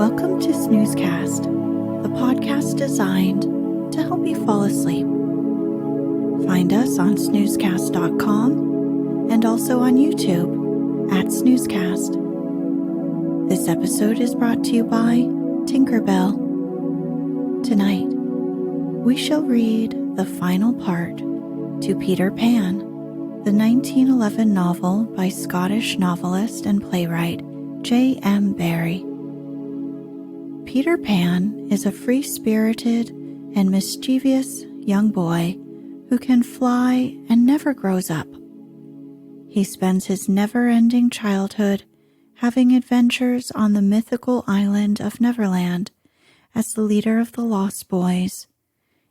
Welcome to Snoozecast, the podcast designed to help you fall asleep. Find us on snoozecast.com and also on YouTube at Snoozecast. This episode is brought to you by Tinkerbell. Tonight, we shall read the final part to Peter Pan, the 1911 novel by Scottish novelist and playwright J.M. Barrie. Peter Pan is a free-spirited and mischievous young boy who can fly and never grows up. He spends his never-ending childhood having adventures on the mythical island of Neverland as the leader of the Lost Boys.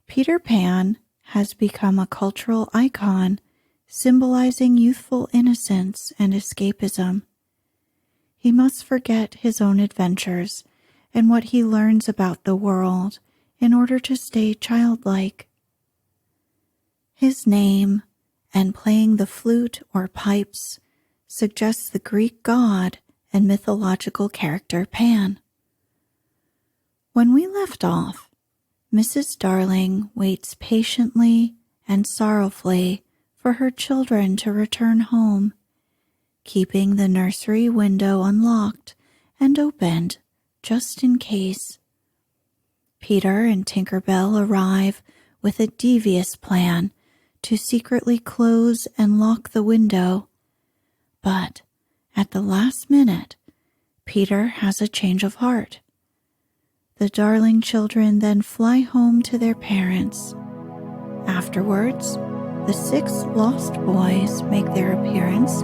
Peter Pan has become a cultural icon symbolizing youthful innocence and escapism. He must forget his own adventures and what he learns about the world in order to stay childlike. His name and playing the flute or pipes suggests the Greek god and mythological character Pan. When we left off, Mrs. Darling waits patiently and sorrowfully for her children to return home, keeping the nursery window unlocked and opened just in case. Peter and Tinkerbell arrive with a devious plan to secretly close and lock the window, but at the last minute, Peter has a change of heart. The Darling children then fly home to their parents. Afterwards, the 6 lost boys make their appearance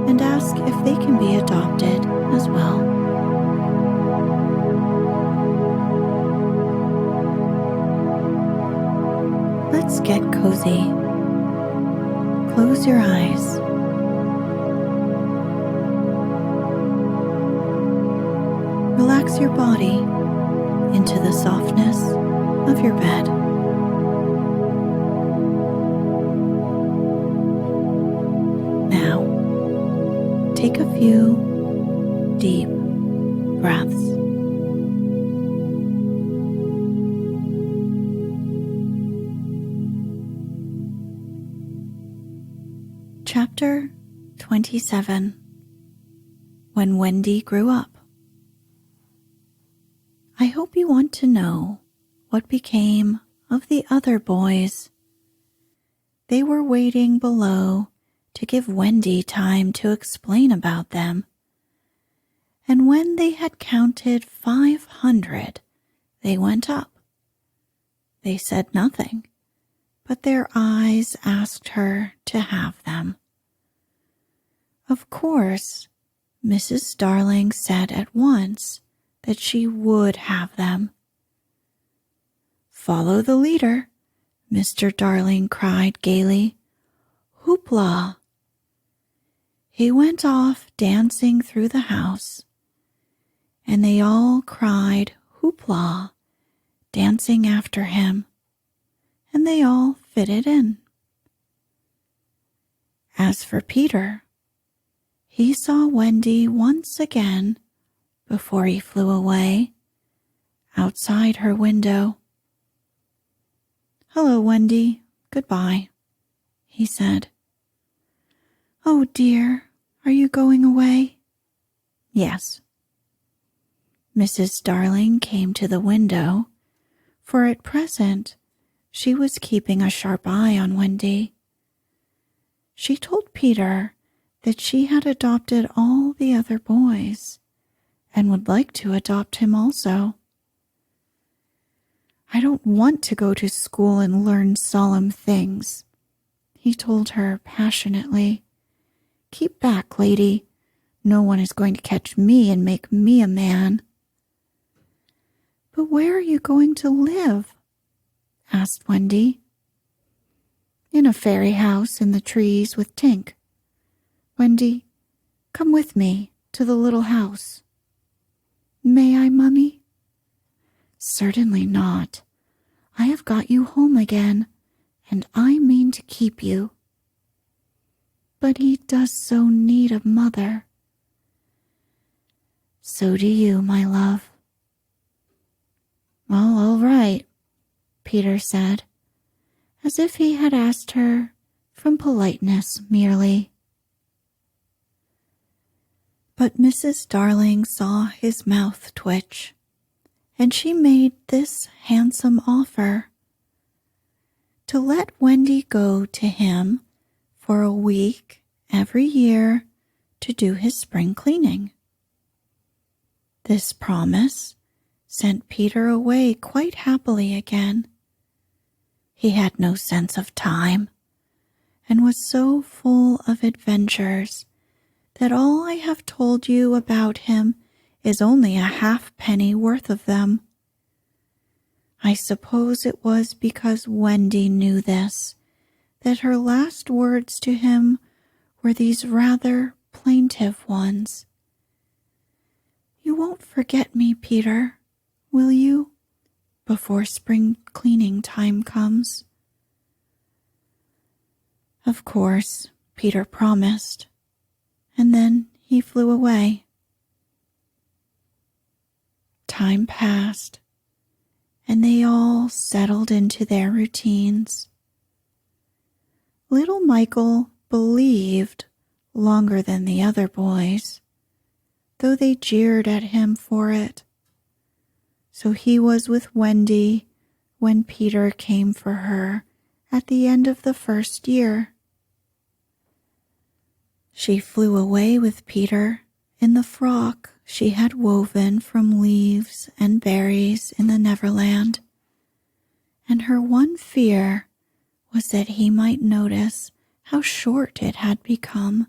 and ask if they can be adopted as well. Let's get cozy. Close your eyes. Relax your body into the softness of your bed. Now, take a few deep breaths. Chapter 27. When Wendy Grew Up. I hope you want to know what became of the other boys. They were waiting below to give Wendy time to explain about them. And when they had counted 500, they went up. They said nothing, but their eyes asked her to have them. Of course, Mrs. Darling said at once that she would have them. "Follow the leader," Mr. Darling cried gaily. "Hoopla!" He went off dancing through the house, and they all cried hoopla, dancing after him, and they all fitted in. As for Peter, he saw Wendy once again before he flew away, outside her window. "Hello, Wendy. Goodbye," he said. "Oh, dear, are you going away?" "Yes." Mrs. Darling came to the window, for at present she was keeping a sharp eye on Wendy. She told Peter that she had adopted all the other boys and would like to adopt him also. "I don't want to go to school and learn solemn things," he told her passionately. "Keep back, lady. No one is going to catch me and make me a man." "But where are you going to live?" asked Wendy. "In a fairy house in the trees with Tink. Wendy, come with me to the little house." "May I, Mummy?" "Certainly not. I have got you home again, and I mean to keep you." "But he does so need a mother." "So do you, my love. "Well, all right," Peter said, as if he had asked her from politeness merely. But Mrs. Darling saw his mouth twitch, and she made this handsome offer: to let Wendy go to him for a week every year to do his spring cleaning. This promise sent Peter away quite happily again. He had no sense of time and was so full of adventures that all I have told you about him is only a halfpenny worth of them. I suppose it was because Wendy knew this that her last words to him were these rather plaintive ones. "You won't forget me, Peter, will you, before spring cleaning time comes?" Of course, Peter promised, and then he flew away. Time passed, and they all settled into their routines. Little Michael believed longer than the other boys, though they jeered at him for it. So he was with Wendy when Peter came for her at the end of the first year. She flew away with Peter in the frock she had woven from leaves and berries in the Neverland, and her one fear was that he might notice how short it had become.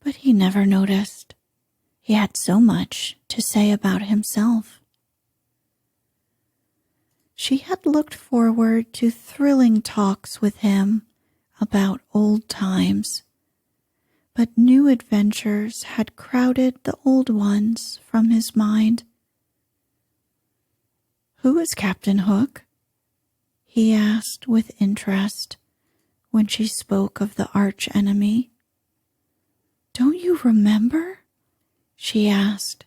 But he never noticed. He had so much to say about himself. She had looked forward to thrilling talks with him about old times, but new adventures had crowded the old ones from his mind. "Who is Captain Hook?" he asked with interest when she spoke of the arch-enemy. "Don't you remember?" she asked,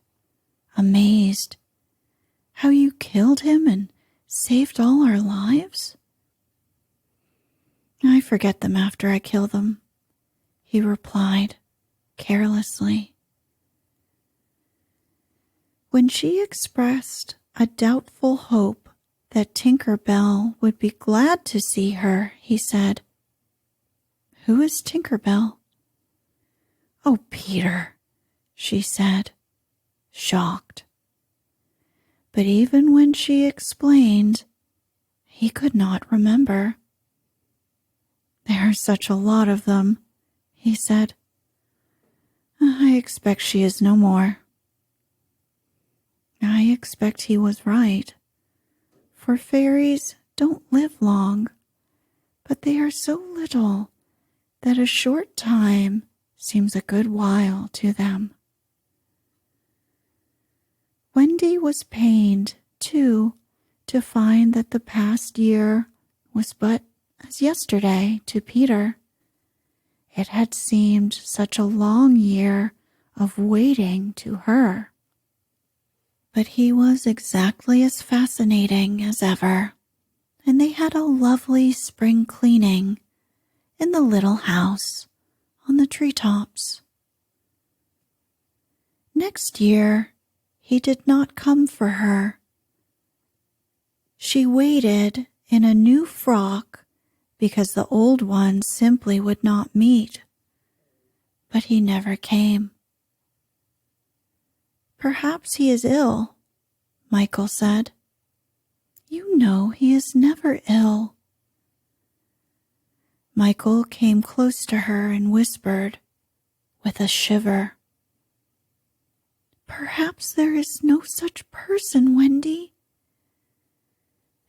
amazed. "How you killed him and saved all our lives?" "I forget them after I kill them," he replied carelessly. When she expressed a doubtful hope that Tinker Bell would be glad to see her, he said, "Who is Tinker Bell?" "Oh, Peter," she said, shocked. But even when she explained, he could not remember. "There are such a lot of them," he said. "I expect she is no more." I expect he was right, for fairies don't live long, but they are so little that a short time seems a good while to them. Wendy was pained, too, to find that the past year was but as yesterday to Peter. It had seemed such a long year of waiting to her. But he was exactly as fascinating as ever, and they had a lovely spring cleaning in the little house on the treetops. Next year, he did not come for her. She waited in a new frock because the old one simply would not meet, but he never came. "Perhaps he is ill," Michael said. "You know he is never ill." Michael came close to her and whispered, with a shiver, "Perhaps there is no such person, Wendy."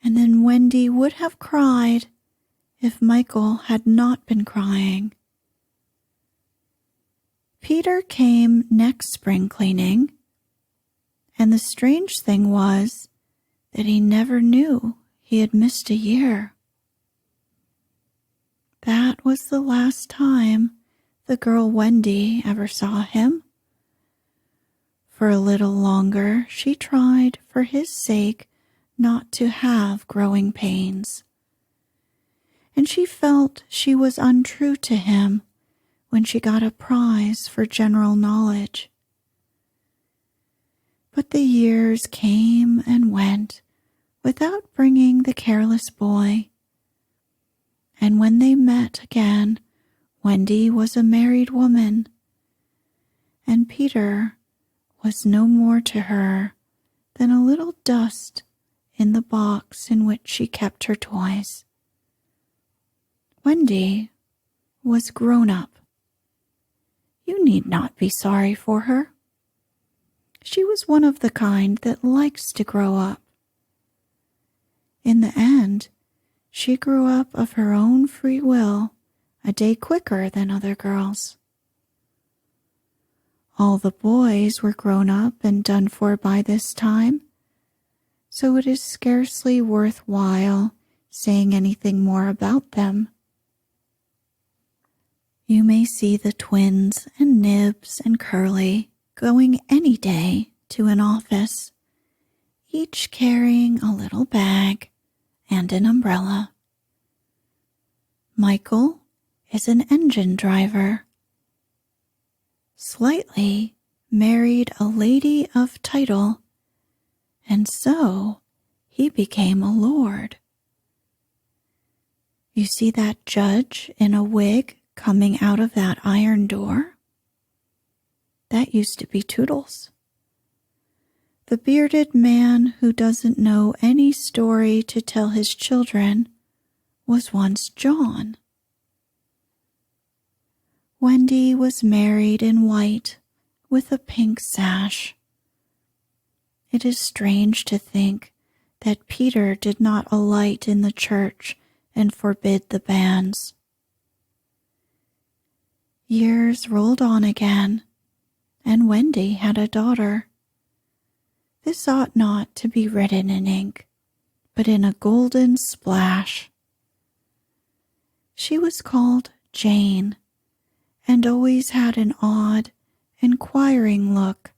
And then Wendy would have cried if Michael had not been crying. Peter came next spring cleaning, and the strange thing was that he never knew he had missed a year. That was the last time the girl Wendy ever saw him. For a little longer she tried, for his sake, not to have growing pains. And she felt she was untrue to him when she got a prize for general knowledge. But the years came and went without bringing the careless boy. And when they met again, Wendy was a married woman, and Peter was no more to her than a little dust in the box in which she kept her toys. Wendy was grown up. You need not be sorry for her. She was one of the kind that likes to grow up. In the end, she grew up of her own free will a day quicker than other girls. All the boys were grown up and done for by this time, so it is scarcely worthwhile saying anything more about them. You may see the twins and Nibs and Curly going any day to an office, each carrying a little bag and an umbrella. Michael is an engine driver. Slightly married a lady of title, and so he became a lord. You see that judge in a wig coming out of that iron door? That used to be Toodles. The bearded man who doesn't know any story to tell his children was once John. Wendy was married in white with a pink sash. It is strange to think that Peter did not alight in the church and forbid the banns. Years rolled on again, and Wendy had a daughter. This ought not to be written in ink, but in a golden splash. She was called Jane, and always had an odd, inquiring look,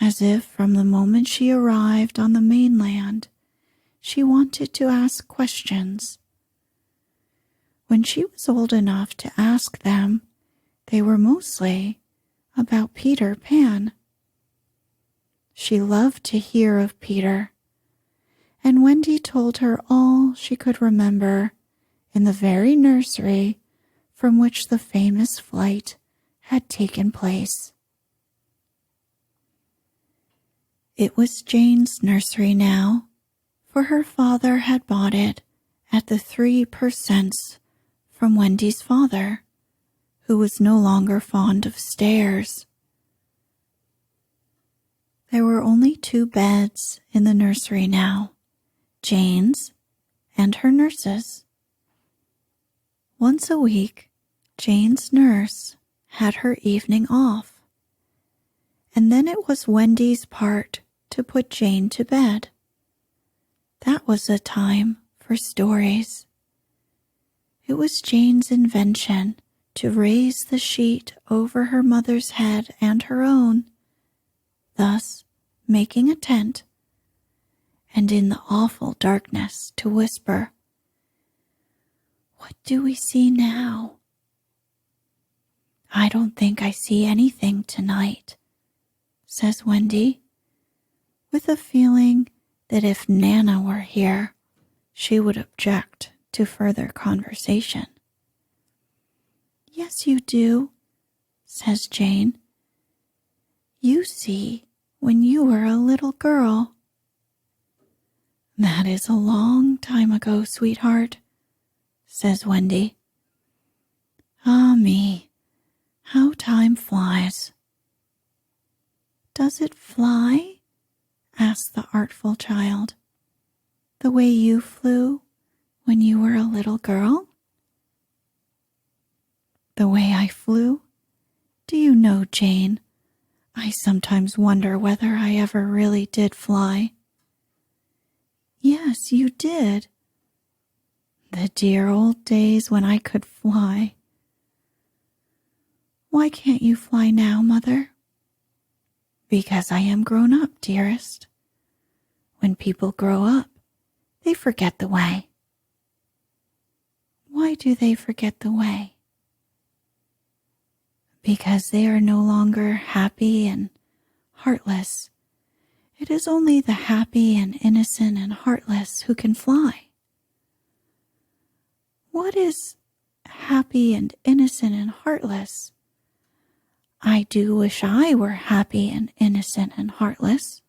as if from the moment she arrived on the mainland, she wanted to ask questions. When she was old enough to ask them, they were mostly about Peter Pan. She loved to hear of Peter, and Wendy told her all she could remember in the very nursery from which the famous flight had taken place. It was Jane's nursery now, for her father had bought it at the 3% from Wendy's father, who was no longer fond of stairs. There were only 2 beds in the nursery now, Jane's and her nurse's. Once a week, Jane's nurse had her evening off, and then it was Wendy's part to put Jane to bed. That was a time for stories. It was Jane's invention to raise the sheet over her mother's head and her own, thus making a tent, and in the awful darkness to whisper, "What do we see now?" "I don't think I see anything tonight," says Wendy, with a feeling that if Nana were here, she would object to further conversation. "Yes, you do," says Jane. "You see when you were a little girl." "That is a long time ago, sweetheart," says Wendy. "Ah me, how time flies." "Does it fly?" asked the artful child. "The way you flew when you were a little girl?" "The way I flew? Do you know, Jane, I sometimes wonder whether I ever really did fly." "Yes, you did." "The dear old days when I could fly." "Why can't you fly now, Mother?" Because I am grown up, dearest. When people grow up, they forget the way. Why do they forget the way? Because they are no longer happy and heartless. It is only the happy and innocent and heartless who can fly. What is happy and innocent and heartless? I do wish I were happy and innocent and heartless.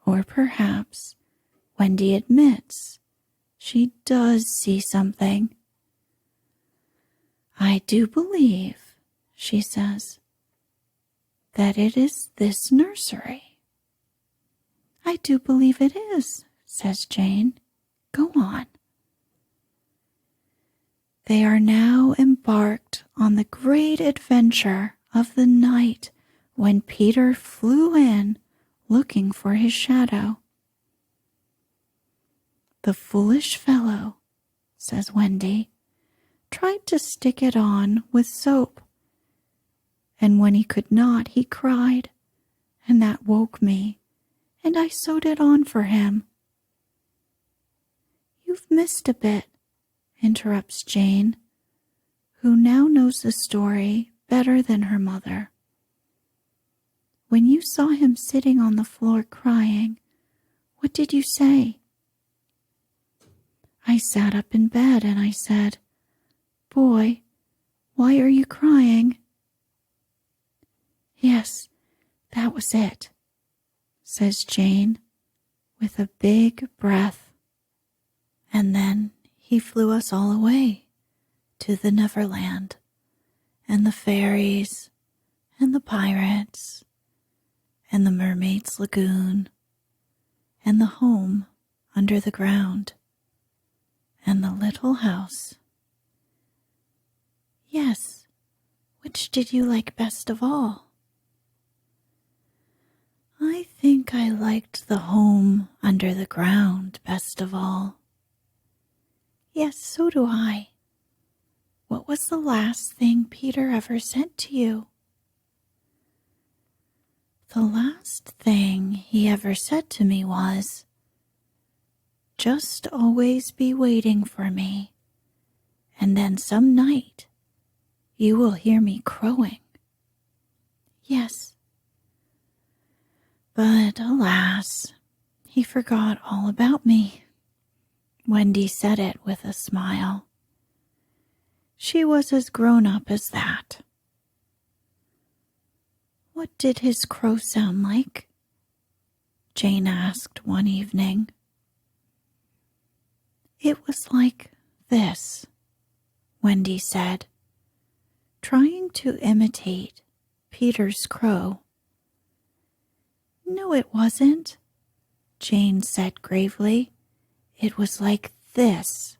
Or perhaps Wendy admits she does see something. I do believe, she says, that it is this nursery. I do believe it is, says Jane. Go on. They are now embarked on the great adventure of the night when Peter flew in looking for his shadow. The foolish fellow, says Wendy, tried to stick it on with soap, and when he could not, he cried, and that woke me, and I sewed it on for him. You've missed a bit, interrupts Jane, who now knows the story better than her mother. When you saw him sitting on the floor crying, what did you say? I sat up in bed and I said, Boy, why are you crying? Yes, that was it, says Jane with a big breath. And then he flew us all away to the Neverland and the fairies and the pirates and the mermaids' lagoon and the home under the ground and the little house. Yes, which did you like best of all? I think I liked the home under the ground best of all. Yes, so do I. What was the last thing Peter ever said to you? The last thing he ever said to me was, just always be waiting for me, and then some night you will hear me crowing. Yes. But alas, he forgot all about me. Wendy said it with a smile. She was as grown up as that. What did his crow sound like? Jane asked one evening. It was like this, Wendy said, trying to imitate Peter's crow. No, it wasn't, Jane said gravely. It was like this.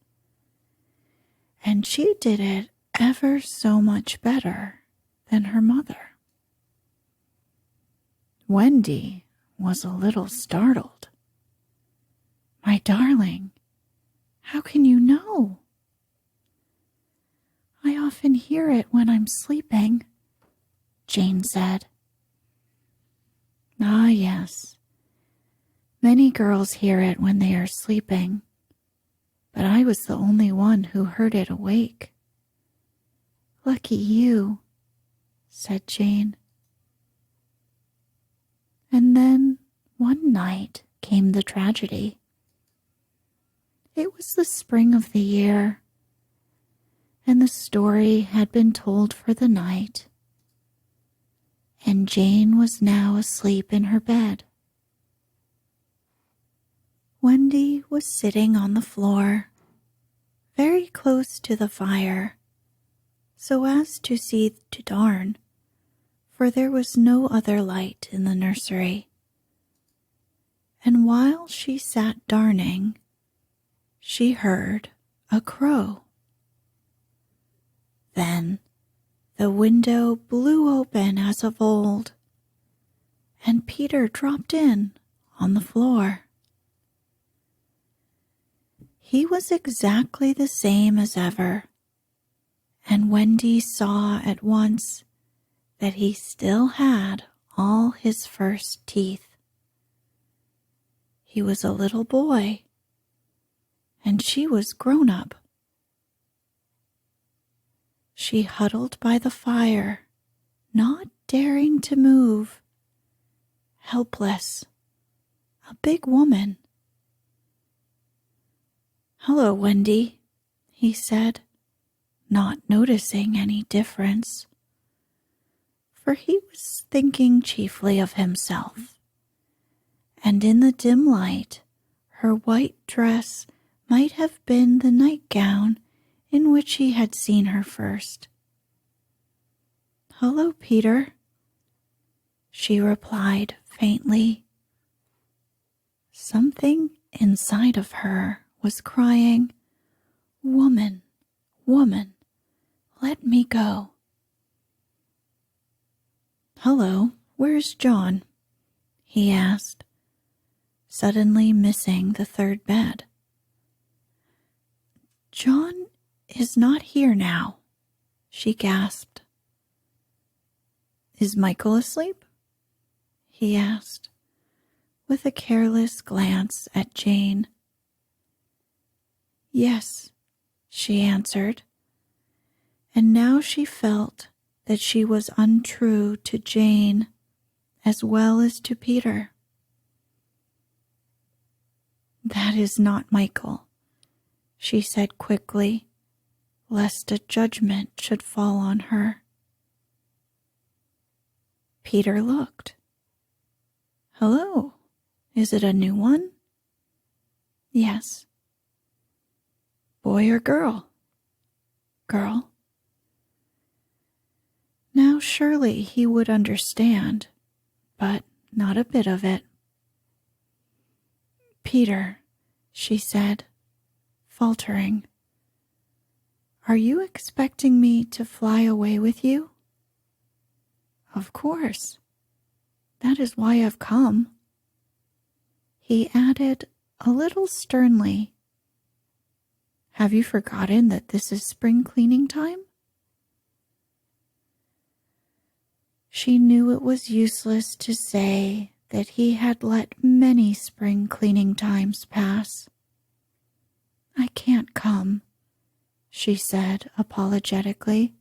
And she did it ever so much better than her mother. Wendy was a little startled. My darling, how can you know? I often hear it when I'm sleeping, Jane said. Ah, yes. Many girls hear it when they are sleeping, but I was the only one who heard it awake. Lucky you, said Jane. And then one night came the tragedy. It was the spring of the year, and the story had been told for the night, and Jane was now asleep in her bed. Wendy was sitting on the floor, very close to the fire, so as to see to darn, for there was no other light in the nursery. And while she sat darning, she heard a crow. Then the window blew open as of old, and Peter dropped in on the floor. He was exactly the same as ever, and Wendy saw at once that he still had all his first teeth. He was a little boy, and she was grown up. She huddled by the fire, not daring to move, helpless, a big woman. "Hello, Wendy," he said, not noticing any difference, for he was thinking chiefly of himself, and in the dim light her white dress might have been the nightgown in which he had seen her first. "Hello, Peter," she replied faintly. Something inside of her was crying, "Woman, woman, let me go." "Hello, where's John?" he asked, suddenly missing the third bed. "John is not here now," she gasped. "Is Michael asleep?" he asked, with a careless glance at Jane. "Yes," she answered, and now she felt that she was untrue to Jane as well as to Peter. "That is not Michael," she said quickly, lest a judgment should fall on her. Peter looked. "Hello, is it a new one?" "Yes." "Boy or girl?" "Girl." Now surely he would understand, but not a bit of it. "Peter," she said, faltering, "are you expecting me to fly away with you?" "Of course. That is why I've come." He added a little sternly, "Have you forgotten that this is spring cleaning time?" She knew it was useless to say that he had let many spring cleaning times pass. "I can't come," she said apologetically.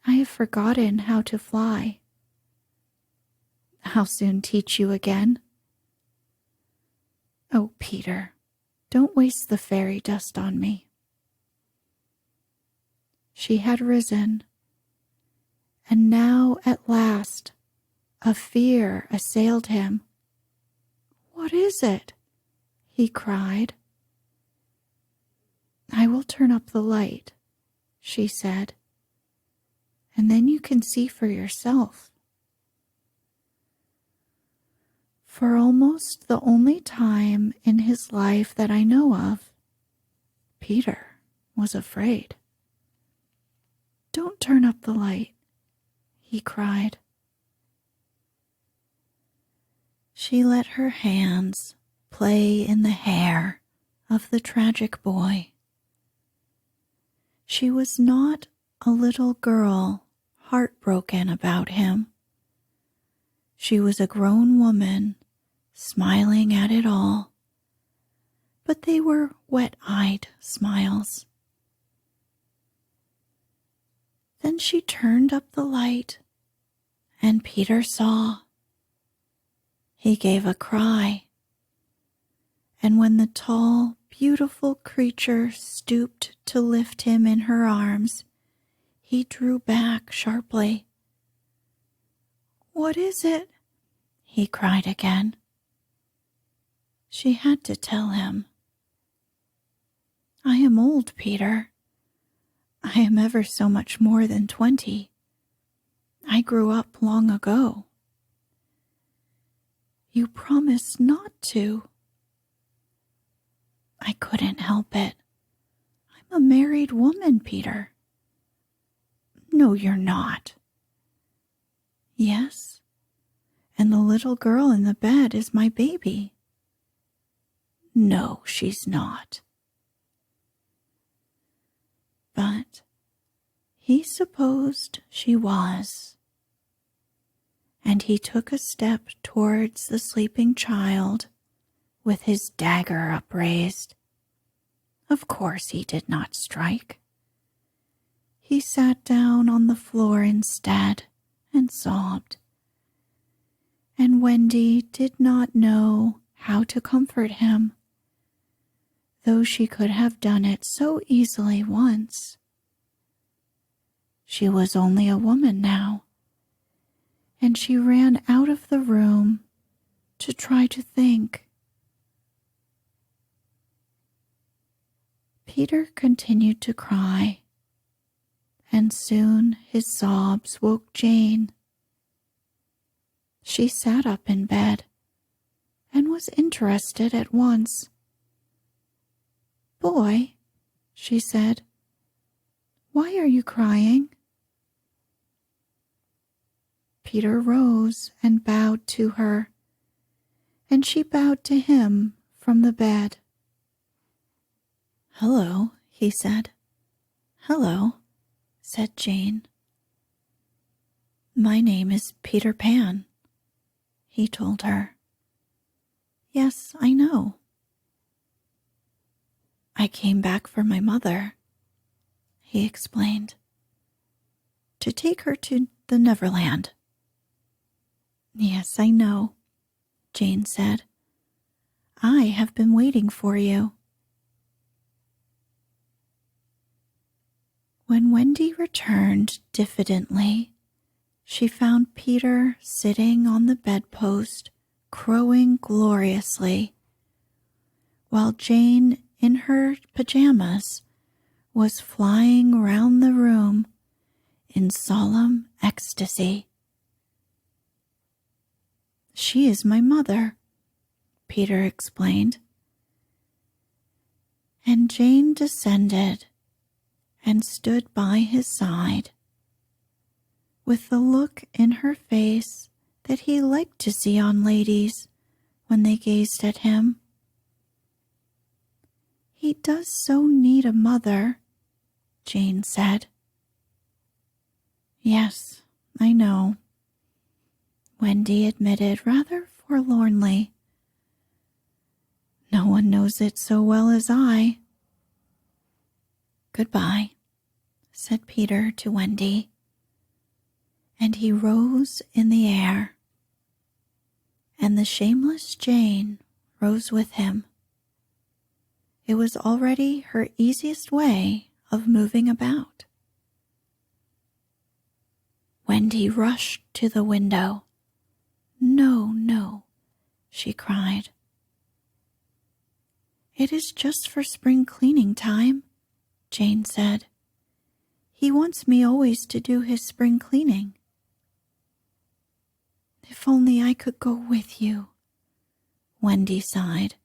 "I have forgotten how to fly." "I'll soon teach you again." "Oh, Peter, don't waste the fairy dust on me." She had risen, and now at last a fear assailed him. "What is it?" he cried. "I will turn up the light," she said, "and then you can see for yourself." For almost the only time in his life that I know of, Peter was afraid. "Don't turn up the light," he cried. She let her hands play in the hair of the tragic boy. She was not a little girl heartbroken about him. She was a grown woman smiling at it all, but they were wet-eyed smiles. Then she turned up the light, and Peter saw. He gave a cry, and when the tall, beautiful creature stooped to lift him in her arms, he drew back sharply. "What is it?" he cried again. She had to tell him. "I am old, Peter. I am ever so much more than 20. I grew up long ago." "You promised not to." "I couldn't help it. I'm a married woman, Peter." "No, you're not." "Yes, and the little girl in the bed is my baby." "No, she's not." But he supposed she was, and he took a step towards the sleeping child with his dagger upraised. Of course he did not strike. He sat down on the floor instead and sobbed. And Wendy did not know how to comfort him, though she could have done it so easily once. She was only a woman now, and she ran out of the room to try to think. Peter continued to cry, and soon his sobs woke Jane. She sat up in bed and was interested at once. "Boy," she said, "why are you crying?" Peter rose and bowed to her, and she bowed to him from the bed. "Hello," he said. "Hello," said Jane. "My name is Peter Pan," he told her. "Yes, I know." "I came back for my mother," he explained, "to take her to the Neverland." "Yes, I know," Jane said. "I have been waiting for you." When Wendy returned diffidently, she found Peter sitting on the bedpost, crowing gloriously, while Jane, in her pajamas, was flying round the room in solemn ecstasy. "She is my mother," Peter explained. And Jane descended and stood by his side, with the look in her face that he liked to see on ladies when they gazed at him. "He does so need a mother," Jane said. "Yes, I know," Wendy admitted rather forlornly. "No one knows it so well as I." "Goodbye," said Peter to Wendy, and he rose in the air, and the shameless Jane rose with him. It was already her easiest way of moving about. Wendy rushed to the window. "No, no," she cried. "It is just for spring cleaning time," Jane said. "He wants me always to do his spring cleaning." "If only I could go with you," Wendy sighed.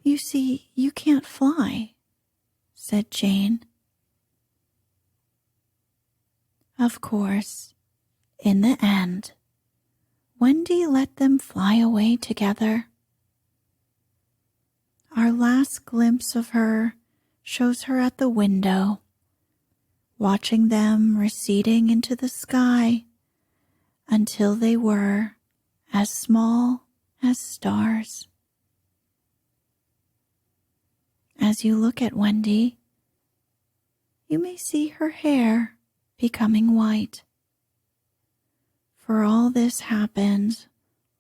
"You see, you can't fly," said Jane. Of course, in the end, Wendy let them fly away together. Our last glimpse of her shows her at the window, watching them receding into the sky until they were as small as stars. As you look at Wendy, you may see her hair becoming white. For all this happened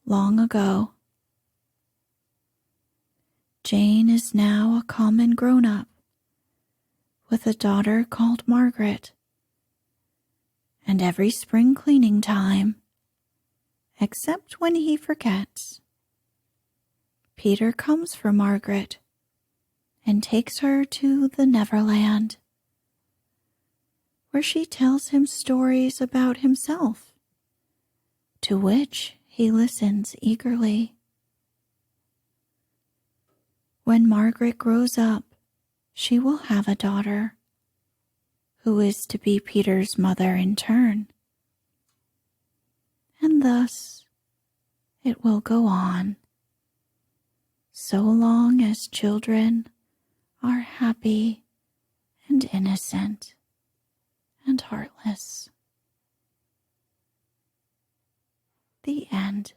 long ago. Jane is now a common grown-up with a daughter called Margaret, and every spring cleaning time, except when he forgets, Peter comes for Margaret and takes her to the Neverland, where she tells him stories about himself, to which he listens eagerly. When Margaret grows up, she will have a daughter, who is to be Peter's mother in turn. And thus it will go on, so long as children are happy and innocent and heartless. The end.